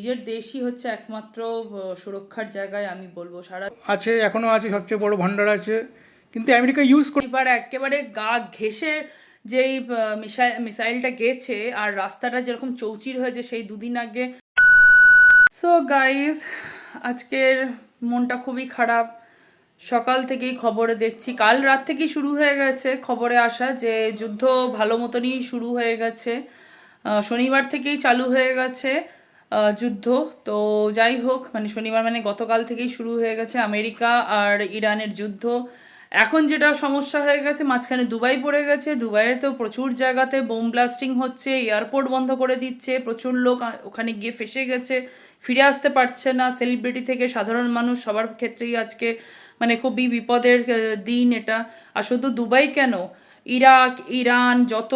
নিজের দেশই হচ্ছে একমাত্র সুরক্ষার জায়গায় আমি বলবো সারা আছে, এখনও আছে, সবচেয়ে বড় ভান্ডার আছে, কিন্তু আমেরিকা ইউজ করে। এবার একেবারে গা ঘেঁষে যেই মিসাইলটা গেছে আর রাস্তাটা যেরকম চৌচির হয়েছে সেই দুদিন আগে। সো গাইজ, আজকের মনটা খুবই খারাপ। সকাল থেকেই খবরে দেখছি, কাল রাত থেকেই শুরু হয়ে গেছে খবরে আসা যে যুদ্ধ ভালো মতনই শুরু হয়ে গেছে। শনিবার থেকেই চালু হয়ে গেছে যুদ্ধ। তো যাই হোক, মানে শনিবার মানে গতকাল থেকেই শুরু হয়ে গেছে আমেরিকা আর ইরানের যুদ্ধ। এখন যেটা সমস্যা হয়ে গেছে, মাঝখানে দুবাই পড়ে গেছে। দুবাইয়ের তো প্রচুর জায়গাতে বোম ব্লাস্টিং হচ্ছে, এয়ারপোর্ট বন্ধ করে দিচ্ছে, প্রচুর লোক ওখানে গিয়ে ফেঁসে গেছে, ফিরে আসতে পারছে না। সেলিব্রিটি থেকে সাধারণ মানুষ সবার ক্ষেত্রেই আজকে মানে খুবই বিপদের দিন এটা। আর শুধু দুবাই কেন, ইরাক, ইরান, যত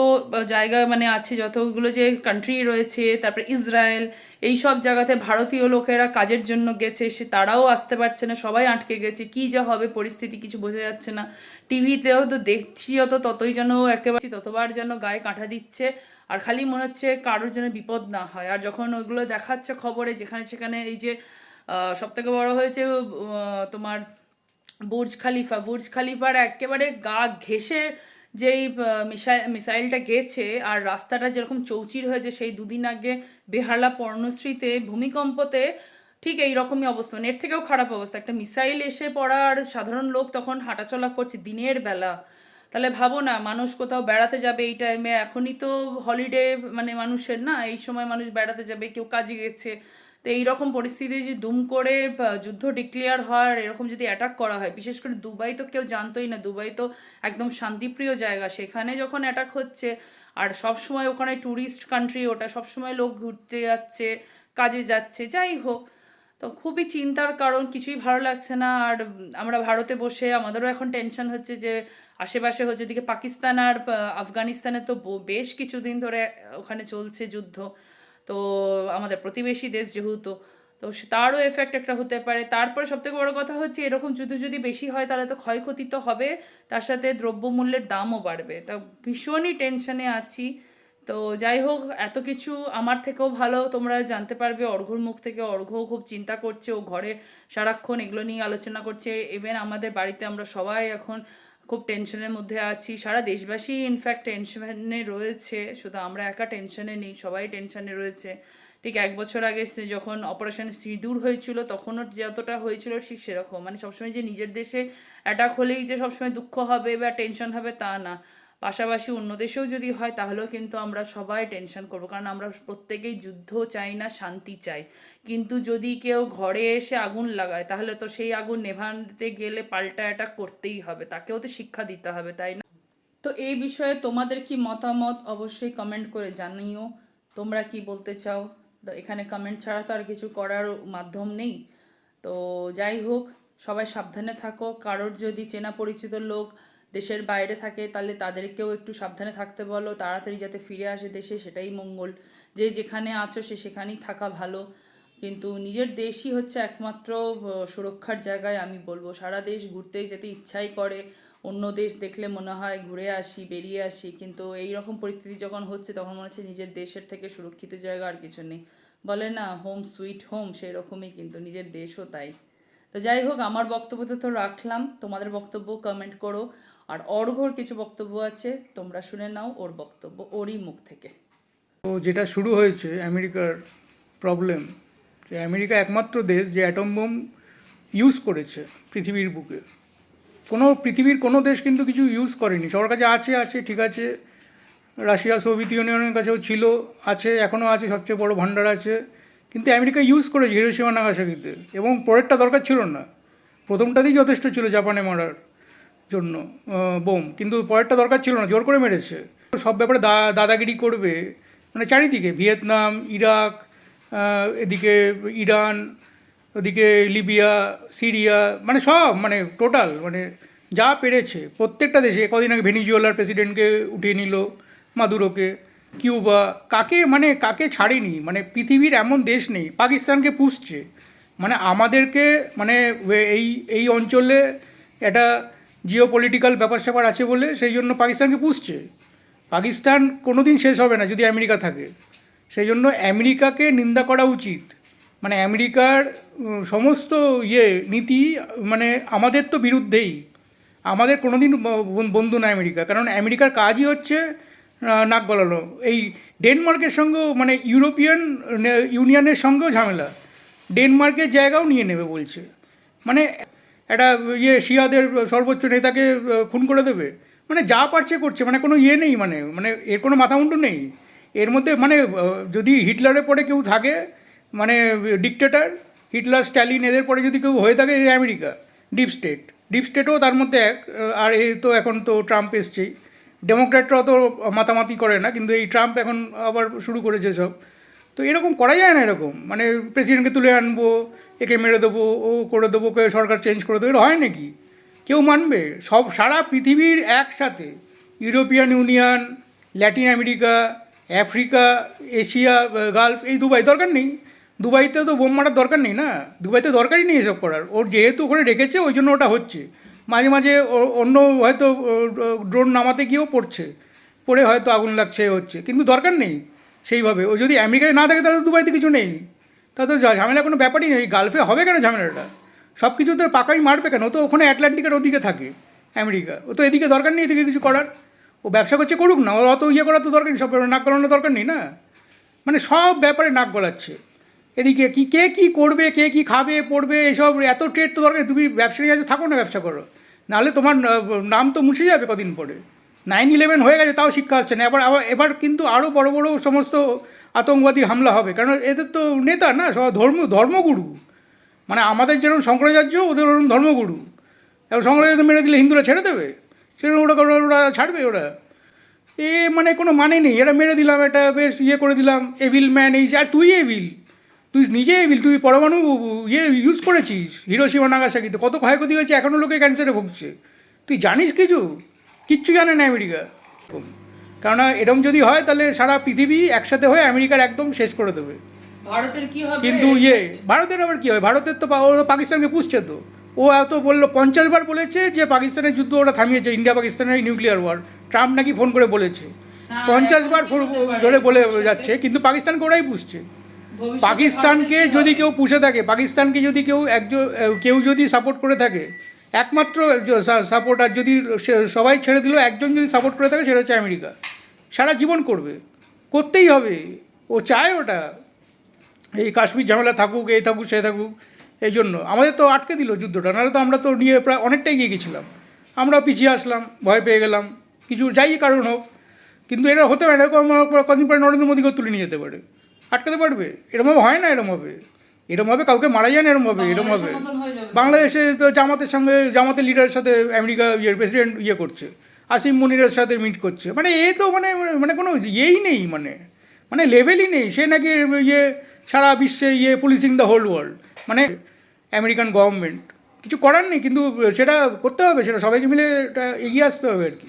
জায়গা মানে আছে, যতগুলো যে কান্ট্রি রয়েছে, তারপরে ইসরায়েল, এই সব জায়গাতে ভারতীয় লোকেরা কাজের জন্য গেছে, সে তারাও আসতে পারছে না, সবাই আটকে গেছে। কি যা হবে পরিস্থিতি কিছু বোঝা যাচ্ছে না। টিভিতেও তো দেখছি ততই যেন একেবারে ততবার যেন গায়ে কাঁটা দিচ্ছে, আর খালি মনে হচ্ছে কারোর যেন বিপদ না হয়। আর যখন ওইগুলো দেখাচ্ছে খবরে, যেখানে সেখানে এই যে সব থেকে বড় হয়েছে তোমার বুর্জ খালিফার একেবারে গা ঘেঁষে যেই মিসাইলটা গেছে আর রাস্তাটা যেরকম চৌচির হয়েছে সেই দুদিন আগে বেহালা পর্ণশ্রীতে ভূমিকম্পতে ঠিক এই রকমই অবস্থা, মানে এর থেকেও খারাপ অবস্থা। একটা মিসাইল এসে পড়ার, সাধারণ লোক তখন হাঁটাচলা করছে দিনের বেলা। তাহলে ভাবো না, মানুষ কোথাও বেড়াতে যাবে এই টাইমে, এখনই তো হলিডে মানে মানুষের না, এই সময় মানুষ বেড়াতে যাবে, কেউ কাজে গেছে। তো এইরকম পরিস্থিতি যে দুম করে যুদ্ধ ডিক্লেয়ার হয় আর এরকম যদি অ্যাটাক করা হয়, বিশেষ করে দুবাই তো কেউ জানতোই না, দুবাই তো একদম শান্তিপ্রিয় জায়গা, সেখানে যখন অ্যাটাক হচ্ছে আর সব সময় ওখানে ট্যুরিস্ট কান্ট্রি, ওটা সব সময় লোক ঘুরতে যাচ্ছে, কাজে যাচ্ছে, যাই হোক। তো খুবই চিন্তার কারণ, কিছুই ভালো লাগছে না। আর আমরা ভারতে বসে আমাদেরও এখন টেনশন হচ্ছে যে আশেপাশে হচ্ছে, এদিকে পাকিস্তান আর আফগানিস্তানে তো বেশ কিছুদিন ধরে ওখানে চলছে যুদ্ধ। তো আমাদের প্রতিবেশী দেশ যেহেতু, তো তারও এফেক্ট একটা হতে পারে। তারপরে সবথেকে বড় কথা হচ্ছে, এরকম যুদ্ধ যদি বেশি হয় তাহলে তো ক্ষয়ক্ষতি তো হবে, তার সাথে দ্রব্যমূল্যের দামও বাড়বে। তা ভীষণই টেনশনে আছি। তো যাই হোক, এত কিছু আমার থেকেও ভালো তোমরা জানতে পারবে অর্ঘ্যর মুখ থেকে। অর্ঘ্যও খুব চিন্তা করছে, ও ঘরে সারাক্ষণ এগুলো নিয়ে আলোচনা করছে। ইভেন আমাদের বাড়িতে আমরা সবাই এখন খুব টেনশনের মধ্যে আছি, সারা দেশবাসী ইনফ্যাক্ট টেনশনে রয়েছে, শুধু আমরা একা টেনশনে নেই, সবাই টেনশনে রয়েছে। ঠিক 1 বছর আগে যখন অপারেশন সিঁদুর হয়েছিল, তখনও যতটা হয়েছিল ঠিক সেরকম, মানে সবসময় যে নিজের দেশে অ্যাটাক হলেই যে সবসময় দুঃখ হবে বা টেনশন হবে তা না, পাশাপাশি অন্য দেশেও যদি হয় তাহলেও কিন্তু আমরা সবাই টেনশন করবো, কারণ আমরা প্রত্যেকেই যুদ্ধ চাই না, শান্তি চাই। কিন্তু যদি কেউ ঘরে এসে আগুন লাগায়, তাহলে তো সেই আগুন নেভাতে গেলে পাল্টা অ্যাটাক করতেই হবে, তাকেও তো শিক্ষা দিতে হবে, তাই না? তো এই বিষয়ে তোমাদের কি মতামত অবশ্যই কমেন্ট করে জানিও, তোমরা কি বলতে চাও। তো এখানে কমেন্ট ছাড়া তো আর কিছু করার মাধ্যম নেই। তো যাই হোক, সবাই সাবধানে থাকো। কারোর যদি চেনা পরিচিত লোক দেশের বাইরে থাকে তাহলে তাদেরকেও একটু সাবধানে থাকতে বলো, তাড়াতাড়ি যাতে ফিরে আসে দেশে, সেটাই মঙ্গল। যে যেখানে আছো সে সেখানেই থাকা ভালো। কিন্তু নিজের দেশই হচ্ছে একমাত্র সুরক্ষার জায়গায় আমি বলবো। সারা দেশ ঘুরতেই যেতে ইচ্ছাই করে, অন্য দেশ দেখলে মনে হয় ঘুরে আসি, বেরিয়ে আসি, কিন্তু এই রকম পরিস্থিতি যখন হচ্ছে তখন মনে হচ্ছে নিজের দেশের থেকে সুরক্ষিত জায়গা আর কিছু নেই। বলে না হোম সুইট হোম, সেই রকমই কিন্তু নিজের দেশও তাই। তো যাই হোক, আমার বক্তব্য তো রাখলাম, তোমাদের বক্তব্য কমেন্ট করো। আর অর্ঘ্যর কিছু বক্তব্য আছে, তোমরা শুনে নাও ওর বক্তব্য, ওরই মুখ থেকে। তো যেটা শুরু হয়েছে আমেরিকার প্রবলেম, যে আমেরিকা একমাত্র দেশ যে অ্যাটম বোম ইউজ করেছে পৃথিবীর বুকে। পৃথিবীর কোনো দেশ কিন্তু কিছু ইউজ করেনি। সবার কাছে আছে আছে ঠিক আছে, রাশিয়া সোভিয়েত ইউনিয়নের কাছেও ছিল, আছে, এখনও আছে, সবচেয়ে বড় ভান্ডার আছে, কিন্তু আমেরিকা ইউজ করেছে হিরোশিমা নাগাসাকিতে, এবং পরেরটা দরকার ছিল না। প্রথমটাতেই যথেষ্ট ছিল জাপানে মারার জন্য বোম, কিন্তু পরেরটা দরকার ছিল না, জোর করে মেরেছে। সব ব্যাপারে দাদাগিরি করবে, মানে চারিদিকে ভিয়েতনাম, ইরাক, এদিকে ইরান, ওদিকে লিবিয়া, সিরিয়া, মানে সব, মানে টোটাল, মানে যা পেরেছে প্রত্যেকটা দেশে। কদিন আগে ভেনিজুয়েলার প্রেসিডেন্টকে উঠিয়ে নিল, মাদুরোকে, কিউবা, কাকে ছাড়েনি। মানে পৃথিবীর এমন দেশ নেই। পাকিস্তানকে পুষছে, মানে আমাদেরকে, মানে এই এই অঞ্চলে একটা জিও পলিটিক্যাল ব্যাপার স্যাপার আছে বলে সেই জন্য পাকিস্তানকে পুষছে। পাকিস্তান কোনো দিন শেষ হবে না যদি আমেরিকা থাকে, সেই জন্য আমেরিকাকে নিন্দা করা উচিত। মানে আমেরিকার সমস্ত নীতি মানে আমাদের তো বিরুদ্ধেই। আমাদের কোনোদিন বন্ধু না আমেরিকা, কারণ আমেরিকার কাজই হচ্ছে নাক গলানো। এই ডেনমার্কের সঙ্গেও মানে ইউরোপিয়ান ইউনিয়নের সঙ্গেও ঝামেলা, ডেনমার্কের জায়গাও নিয়ে নেবে বলছে। মানে একটা শিয়াদের সর্বোচ্চ নেতাকে খুন করে দেবে, মানে যা পারছে করছে, মানে কোনো নেই, মানে মানে এর কোনো মাথামুন্ডু নেই এর মধ্যে। মানে যদি হিটলারের পরে কেউ থাকে, মানে ডিকটেটর, হিটলার, স্ট্যালিন, এদের পরে যদি কেউ হয়ে থাকে এই আমেরিকা, ডিপ স্টেটও তার মধ্যে এক। আর এই তো এখন তো ট্রাম্প এসছেই, ডেমোক্র্যাটরাও তো মাতামাতি করে না, কিন্তু এই ট্রাম্প এখন আবার শুরু করেছে সব। তো এরকম করা যায় না, এরকম মানে প্রেসিডেন্টকে তুলে আনবো, একে মেরে দেবো, ও করে দেবো, কে সরকার চেঞ্জ করে দেবো, এটা হয় নাকি? কেউ মানবে? সব সারা পৃথিবীর একসাথে, European union, Latin America, Africa, Asia, Gulf, এই দুবাই দরকার নেই। দুবাইতে তো বোম মারার দরকার নেই না, দুবাইতে দরকারই নেই এসব করার। ওর যেহেতু ওখানে রেখেছে ওই জন্য ওটা হচ্ছে। মাঝে মাঝে অন্য হয়তো ড্রোন নামাতে গিয়েও পড়ে হয়তো আগুন লাগছে, হচ্ছে, কিন্তু দরকার নেই সেইভাবে। ও যদি আমেরিকায় না থাকে তাহলে দুবাইতে কিছু নেই, তাহলে তো ঝামেলা কোনো ব্যাপারই নেই। গালফে হবে কেন ঝামেলাটা? সব কিছু তো পাকাই মারবে কেন? ও তো ওখানে আটলান্টিকের ওদিকে থাকে আমেরিকা, ও তো এদিকে দরকার নেই এদিকে কিছু করার। ও ব্যবসা করছে, করুক না, ওর অত করার তো দরকার নেই, সব নাক গলানোর দরকার নেই না। মানে সব ব্যাপারে নাক গলাচ্ছে। এদিকে কে কী করবে, কে কী খাবে পড়বে, এসব এত ট্রেড তো দরকার। তুমি ব্যবসায়ী আছে, থাকো না, ব্যবসা করো, নাহলে তোমার নাম তো মুছে যাবে কদিন পরে। 9/11 হয়ে গেছে, তাও শিক্ষা আসছে না। এবার কিন্তু আরও বড় বড় সমস্ত আতঙ্কবাদী হামলা হবে, কারণ এদের তো নেতা না, সব ধর্মগুরু। মানে আমাদের যেরকম শঙ্করাচার্য, ওদের ওরকম ধর্মগুরু। এবার শঙ্করাচার্য মেরে দিলে হিন্দুরা ছেড়ে দেবে? সেরকম ওরা ছাড়বে? ওরা মানে কোনো মানে নেই। এরা মেরে দিলাম, এটা বেশ করে দিলাম, এভিল ম্যান, এই আর তুই এভিল, তুই নিজে এভিল। তুই পরমাণু ইউজ করেছিস হিরোশিমা নাগাসাকিতে, কত ক্ষয়ক্ষতি হয়েছে, এখনও লোকে ক্যান্সারে ভুগছে। তুই জানিস কিচ্ছু জানে না আমেরিকা। কেননা এরকম যদি হয় তাহলে সারা পৃথিবী একসাথে হয়ে আমেরিকার একদম শেষ করে দেবে। ভারতের কি হবে? কিন্তু ভারতের আবার কী হবে? ভারতের তো ও পাকিস্তানকে পুষছে তো। ও এত বললো, 50 বার বলেছে যে পাকিস্তানের যুদ্ধ ওরা থামিয়েছে, ইন্ডিয়া পাকিস্তানের নিউক্লিয়ার ওয়ার। ট্রাম্প নাকি ফোন করে বলেছে, 50 বার ধরে বলে যাচ্ছে, কিন্তু পাকিস্তানকে ওরাই পুষছে। পাকিস্তানকে যদি কেউ পুষে থাকে, পাকিস্তানকে যদি কেউ যদি সাপোর্ট করে থাকে, একমাত্র সাপোর্ট, আর যদি সবাই ছেড়ে দিল, একজন যদি সাপোর্ট করে থাকে, সেটা হচ্ছে আমেরিকা। সারা জীবন করতেই হবে। ও চায় ওটা, এই কাশ্মীর ঝামেলা থাকুক, এই থাকুক, সে থাকুক। এই জন্য আমাদের তো আটকে দিল যুদ্ধটা, নাহলে তো আমরা তো নিয়ে প্রায় অনেকটাই এগিয়ে গেছিলাম। আমরা পিছিয়ে আসলাম, ভয় পেয়ে গেলাম, কিছু যাই কারণ হোক। কিন্তু এটা হতে পারে, এরকম কদিন পরে নরেন্দ্র মোদীকেও তুলে নিয়ে যেতে পারে, আটকাতে পারবে? এরমভাবে হয় না, এরমভাবে কাউকে মারা যায় না, এরমভাবে বাংলাদেশে তো জামাতের লিডারের সাথে আমেরিকা প্রেসিডেন্ট করছে, আসিম মুনিরের সাথে মিট করছে। মানে তো মানে কোনো নেই, মানে লেভেলই নেই। সে নাকি সারা বিশ্বে পুলিশিং দ্য হোল ওয়ার্ল্ড, মানে আমেরিকান গভর্নমেন্ট। কিছু করার নেই, কিন্তু সেটা করতে হবে, সেটা সবাইকে মিলে এটা এগিয়ে আসতে হবে আর কি।